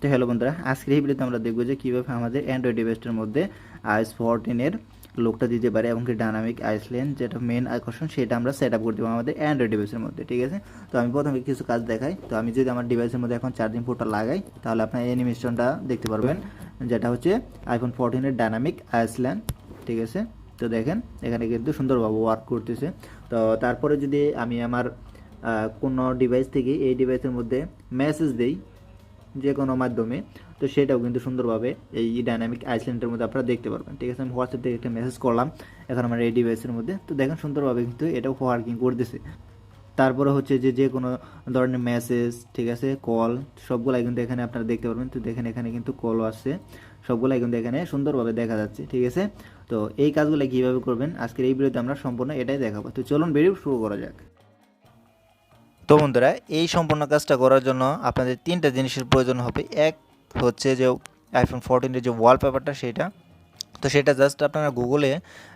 তো হ্যালো বন্ধুরা, আজকের এই ভিডিওতে আমরা দেখব যে কীভাবে আমাদের অ্যান্ড্রয়েড ডিভাইসটার মধ্যে iOS 14 এর লোকটা দিতে পারে এবং কি ডায়নামিক আইসল্যান্ড যেটা মেন আকর্ষণ সেটা আমরা সেট আপ করতে পারবো আমাদের অ্যান্ড্রয়েড ডিভাইসের মধ্যে। ঠিক আছে, তো আমি প্রথমে কিছু কাজ দেখাই। তো আমি যদি আমার ডিভাইসের মধ্যে এখন চার্জিং পোর্টটা লাগাই তাহলে আপনার অ্যানিমেশনটা দেখতে পারবেন, যেটা হচ্ছে আইফোন 14 এর ডায়নামিক আইসল্যান্ড। ঠিক আছে, তো দেখেন এখানে কিন্তু সুন্দরভাবে ওয়ার্ক করতেছে। তো তারপরে যদি আমি আমার কোনো ডিভাইস থেকে এই ডিভাইসের মধ্যে মেসেজ দেই যে কোনো মাধ্যমে, তো সেটাও কিন্তু সুন্দরভাবে এই ডাইনামিক আইসল্যান্ডের মধ্যে আপনারা দেখতে পারবেন। ঠিক আছে, আমি হোয়াটসঅ্যাপ থেকে একটা মেসেজ করলাম এখন আমার এই ডিভাইসের মধ্যে, তো দেখেন সুন্দরভাবে কিন্তু এটাও ওয়ার্কিং করতেছে। তারপরে হচ্ছে যে যে কোনো ধরনের মেসেজ, ঠিক আছে, কল, সবগুলাই কিন্তু এখানে আপনারা দেখতে পারবেন। তো দেখেন এখানে কিন্তু কলও আসছে, সবগুলাই কিন্তু এখানে সুন্দরভাবে দেখা যাচ্ছে। ঠিক আছে, তো এই কাজগুলো কীভাবে করবেন আজকের এই ভিডিওতে আমরা সম্পূর্ণ এটাই দেখাবো। তো চলুন ভিডিও শুরু করা যাক। তো বন্ধুরা, এই সম্পূর্ণ কাজটা করার জন্য আপনাদের তিনটা জিনিসের প্রয়োজন হবে। এক হচ্ছে যে আইফোন 14 এর যে ওয়ালপেপারটা সেটা, তো সেটা জাস্ট আপনারা গুগলে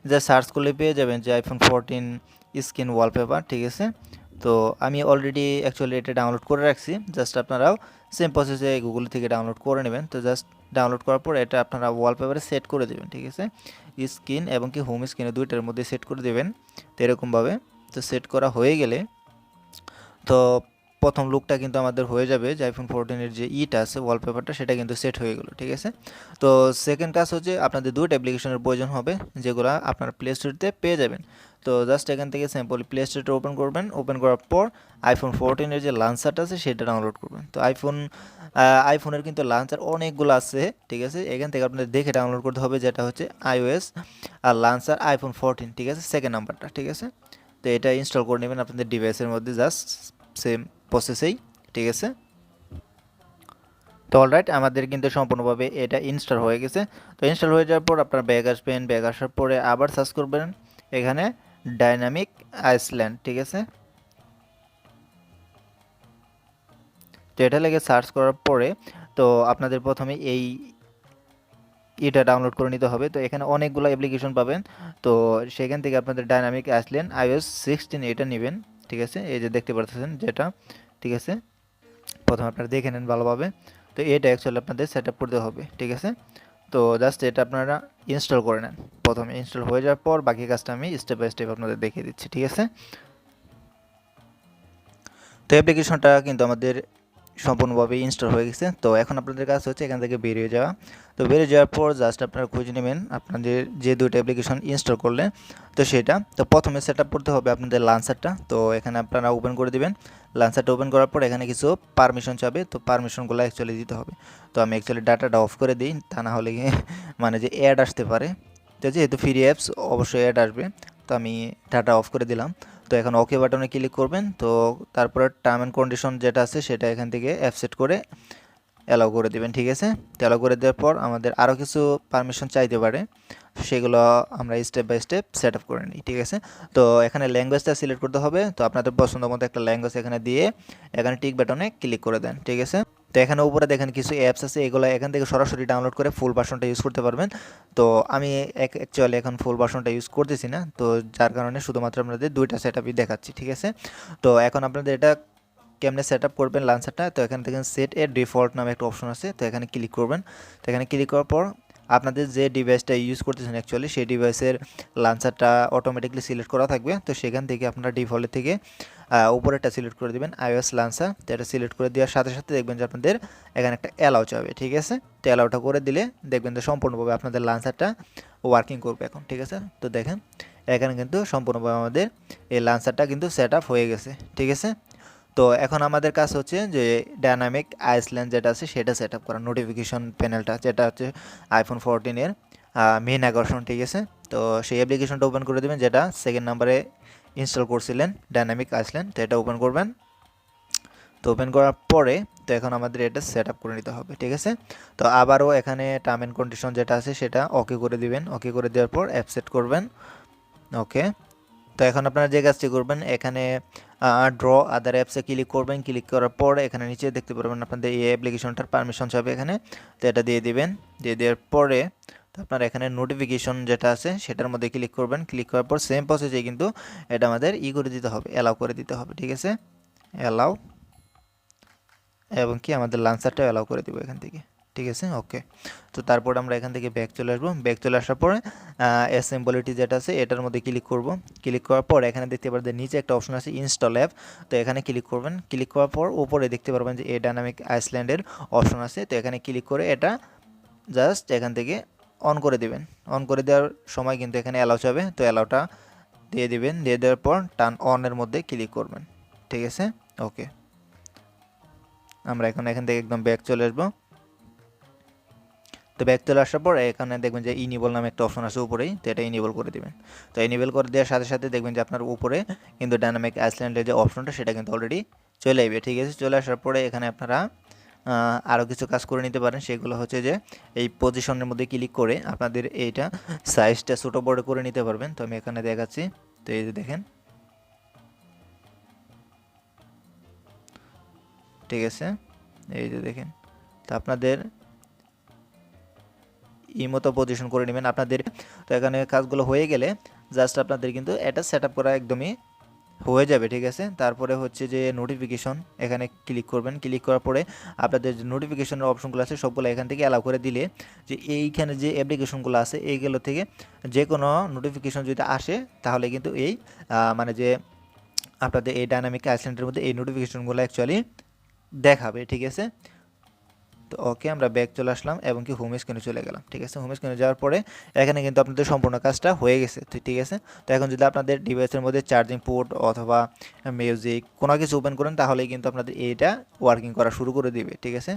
যা সার্চ করলে পেয়ে যাবেন যে আইফোন 14 স্ক্রিন ওয়ালপেপার। ঠিক আছে, তো আমি অলরেডি অ্যাকচুয়ালি এটা ডাউনলোড করে রাখছি, জাস্ট আপনারাও সেম প্রসেসে গুগল থেকে ডাউনলোড করে নেবেন। তো জাস্ট ডাউনলোড করার পর এটা আপনারা ওয়ালপেপারে সেট করে দেবেন। ঠিক আছে, স্ক্রিন এবং কি হোম স্ক্রিনে দুইটার মধ্যে সেট করে দেবেন। তো এরকমভাবে তো সেট করা হয়ে গেলে তো প্রথম লুকটা কিন্তু আমাদের হয়ে যাবে যে আইফোন 14 এর যে ইটা আছে ওয়ালপেপারটা সেটা কিন্তু সেট হয়ে গেল। ঠিক আছে, তো সেকেন্ড কাজ হচ্ছে আপনাদের দুটো অ্যাপ্লিকেশনের প্রয়োজন হবে যেগুলো আপনার প্লে স্টোরতে পেয়ে যাবেন। তো জাস্ট এখান থেকে সিম্পলি প্লে স্টোরটা ওপেন করবেন, ওপেন করার পর আইফোন 14 এর যে লঞ্চারটা আছে সেটা ডাউনলোড করবেন। তো আইফোনের কিন্তু লঞ্চার অনেকগুলো আছে। ঠিক আছে, এখান থেকে আপনাদের দেখে ডাউনলোড করতে হবে যেটা হচ্ছে iOS আর লঞ্চার আইফোন 14। ঠিক আছে, সেকেন্ড নাম্বারটা। ঠিক আছে, তো এটা ইনস্টল করে নেবেন আপনাদের ডিভাইসের মধ্যে জাস্ট সেম প্রসেসেই। ঠিক আছে, তো অলরাইট আমাদের কিন্তু সম্পূর্ণভাবে এটা ইনস্টল হয়ে গেছে। তো ইনস্টল হয়ে যাওয়ার পর আপনার ব্যাগ আসবেন, ব্যাগ আসার পরে আবার সার্চ করবেন এখানে ডাইনামিক আইসল্যান্ড। ঠিক আছে, তো এটা লেগে সার্চ করার পরে তো আপনাদের প্রথমে এটা ডাউনলোড করে নিতে হবে। তো এখানে অনেকগুলো অ্যাপ্লিকেশন পাবেন, তো সেখান থেকে আপনাদের ডাইনামিক আইসল্যান্ড iOS 16 এটা নেবেন। ঠিক আছে, এই যে দেখতে পাচ্ছেন যেটা। ঠিক আছে, প্রথমে আপনারা দেখে নেন ভালোভাবে। তো এটা অ্যাকচুয়ালি আপনাদের সেট আপ করতে হবে। ঠিক আছে, তো জাস্ট এটা আপনারা ইনস্টল করে নেন। প্রথমে ইনস্টল হয়ে যাওয়ার পর বাকি কাজটা আমি স্টেপ বাই স্টেপ আপনাদের দেখিয়ে দিচ্ছি। ঠিক আছে, তো অ্যাপ্লিকেশনটা কিন্তু আমাদের সম্পূর্ণভাবে ইনস্টল হয়ে গেছে। তো এখন আপনাদের কাজ হচ্ছে এখান থেকে বেরিয়ে যাওয়া। তো বেরিয়ে যাওয়ার পর জাস্ট আপনারা খুঁজে নেবেন আপনাদের যে দুটো অ্যাপ্লিকেশন ইনস্টল করলেন তো সেটা। তো প্রথমে সেট আপ করতে হবে আপনাদের লাঞ্চারটা। তো এখানে আপনারা ওপেন করে দিবেন। লাঞ্চারটা ওপেন করার পর এখানে কিছু পারমিশন চাবে, তো পারমিশনগুলো অ্যাকচুয়ালি দিতে হবে। তো আমি অ্যাকচুয়ালি ডাটাটা অফ করে দিই, তা না হলে মানে যে অ্যাড আসতে পারে। তো যেহেতু ফ্রি অ্যাপস অবশ্যই অ্যাড আসবে, তো আমি ডাটা অফ করে দিলাম। তো এখন ওকে বাটনে ক্লিক করবেন। তো তারপরে টার্ম অ্যান্ড কন্ডিশন যেটা আছে সেটা এখান থেকে অ্যাকসেপ্ট করে অ্যালাউ করে দেবেন। ঠিক আছে, অ্যালাউ করে দেওয়ার পর আমাদের আরও কিছু পারমিশন চাইতে পারে, সেগুলো আমরা step by step set up করে নিই। ঠিক আছে, তো এখানে ল্যাঙ্গুয়েজটা সিলেক্ট করতে হবে। তো আপনাদের পছন্দ মতো একটা ল্যাঙ্গুয়েজ এখানে দিয়ে এখানে টিক বাটনে ক্লিক করে দেন। ঠিক আছে, তো এখানে উপরে দেখেন কিছু অ্যাপস আছে, এগুলো এখান থেকে সরাসরি ডাউনলোড করে ফুল ভার্সনটা ইউজ করতে পারবেন। তো আমি অ্যাকচুয়ালি এখন ফুল ভার্সনটা ইউজ করতেছি না, তো যার কারণে শুধুমাত্র আপনাদের দুইটা সেট আপই দেখাচ্ছি। ঠিক আছে, তো এখন আপনাদের এটা কেমনে সেট আপ করবেন লাঞ্চারটা, তো এখান থেকে সেট এ ডিফল্ট নামে একটা অপশন আছে, তো এখানে ক্লিক করবেন। তো এখানে ক্লিক করার পর আপনাদের যে ডিভাইসটা ইউজ করতেছেন অ্যাকচুয়ালি সেই ডিভাইসের লাঞ্চারটা অটোমেটিকলি সিলেক্ট করা থাকবে। তো সেখান থেকে আপনারা ডিফল্ট থেকে উপরেরটা সিলেক্ট করে দেবেন iOS লাঞ্চার। তো এটা সিলেক্ট করে দেওয়ার সাথে সাথে দেখবেন যে আপনাদের এখানে একটা অ্যালাউ চাবে। ঠিক আছে, তো অ্যালাউটা করে দিলে দেখবেন যে সম্পূর্ণভাবে আপনাদের লাঞ্চারটা ওয়ার্কিং করবে এখন। ঠিক আছে, তো দেখেন এখানে কিন্তু সম্পূর্ণভাবে আমাদের এই লাঞ্চারটা কিন্তু সেট আপ হয়ে গেছে। ঠিক আছে, তো এখন আমাদের কাজ হচ্ছে যে ডায়নামিক আইসল্যান্ড যেটা আছে সেটা সেট আপ করা, নোটিফিকেশন প্যানেলটা যেটা হচ্ছে আইফোন 14 এর মেন আকর্ষণ। ঠিক আছে, তো সেই অ্যাপ্লিকেশনটা ওপেন করে দেবেন যেটা সেকেন্ড নাম্বারে ইনস্টল করছিলেন ডায়নামিক আইসল্যান্ড, তো এটা ওপেন করবেন। তো ওপেন করার পরে তো এখন আমাদের এটা সেট আপ করে নিতে হবে। ঠিক আছে, তো আবারও এখানে টার্ম অ্যান্ড কন্ডিশন যেটা আছে সেটা ওকে করে দিবেন। ওকে করে দেওয়ার পর অ্যাপ সেট করবেন। ওকে, তো এখন আপনারা যে কাজটি করবেন এখানে ড্র আদার অ্যাপসে ক্লিক করবেন। ক্লিক করার পর এখানে নিচে দেখতে পারবেন আপনাদের এই অ্যাপ্লিকেশনটার পারমিশন চাবে এখানে, তো এটা দিয়ে দিবেন। দিয়ে দেওয়ার পরে তো আপনার এখানে নোটিফিকেশন যেটা আছে সেটার মধ্যে ক্লিক করবেন। ক্লিক করার পর সেম প্রসেসে কিন্তু এটা আমাদের করে দিতে হবে, অ্যালাউ করে দিতে হবে। ঠিক আছে, অ্যালাউ এবং কি আমাদের লাঞ্চারটা অ্যালাউ করে দিব এখান থেকে, ঠিক আছে। ওকে, তো তারপর আমরা এখান থেকে ব্যাক চলে আসবো। ব্যাক চলে আসার পরে অ্যাসেম্বলিটি যেটা আছে এটার মধ্যে ক্লিক করব। ক্লিক করার পর এখানে দেখতে পারবেন নিচে একটা অপশন আছে ইনস্টল অ্যাপ, তো এখানে ক্লিক করবেন। ক্লিক করার পর উপরে দেখতে পারবেন যে এই ডাইনামিক আইসল্যান্ডের অপশন আছে, তো এখানে ক্লিক করে এটা জাস্ট এখান থেকে অন করে দিবেন। অন করে দেওয়ার সময় কিন্তু এখানে অ্যালাউ চাবে, তো অ্যালাউটা দিয়ে দিবেন। দিয়ে দেওয়ার পর টার্ন অনের মধ্যে ক্লিক করবেন, ঠিক আছে। ওকে, আমরা এখন এখান থেকে একদম ব্যাক চলে আসবো। তো ব্যাক চলে আসার পর এখানে দেখবেন যে ইনেবল নামে একটা অপশন আছে উপরেই, তো এটা ইনেবল করে দিবেন। তো ইনেবল করে দেওয়ার সাথে সাথে দেখবেন যে আপনার উপরে কিন্তু ডাইনামিক আইসল্যান্ডের যে অপশনটা সেটা কিন্তু অলরেডি চলে আসবে, ঠিক আছে। চলে আসার পরে এখানে আপনারা আরও কিছু কাজ করে নিতে পারেন, সেগুলো হচ্ছে যে এই পজিশনের মধ্যে ক্লিক করে আপনাদের এইটা সাইজটা ছোটো বড় করে নিতে পারবেন। তো আমি এখানে দেখাচ্ছি, তো এই যে দেখেন, ঠিক আছে, এই যে দেখেন। তো আপনাদের মতো পজিশন করে নেবেন আপনাদের। তো এখানে কাজগুলো হয়ে গেলে জাস্ট আপনাদের কিন্তু এটা সেট আপ করা একদমই হয়ে যাবে, ঠিক আছে। তারপরে হচ্ছে যে নোটিফিকেশন, এখানে ক্লিক করবেন। ক্লিক করার পরে আপনাদের যে নোটিফিকেশনের অপশনগুলো আছে সবগুলো এখান থেকে অ্যালাউ করে দিলে যে এইখানে যে অ্যাপ্লিকেশনগুলো আছে এইগুলো থেকে যে কোনো নোটিফিকেশন যদি আসে তাহলে কিন্তু এই মানে যে আপনাদের এই ডাইনামিক আইসল্যান্ডের মধ্যে এই নোটিফিকেশনগুলো অ্যাকচুয়ালি দেখাবে, ঠিক আছে। তো ওকে, আমরা ব্যাক চলে আসলাম এবং কি হোম স্ক্রিনে চলে গেলাম, ঠিক আছে। হোম স্ক্রিনে যাওয়ার পরে এখানে কিন্তু আপনাদের সম্পূর্ণ কাজটা হয়ে গেছে, তো ঠিক আছে। তো এখন যদি আপনাদের ডিভাইসের মধ্যে চার্জিং পোর্ট অথবা মিউজিক কোনো কিছু ওপেন করেন তাহলেই কিন্তু আপনাদের এইটা ওয়ার্কিং করা শুরু করে দিবে, ঠিক আছে।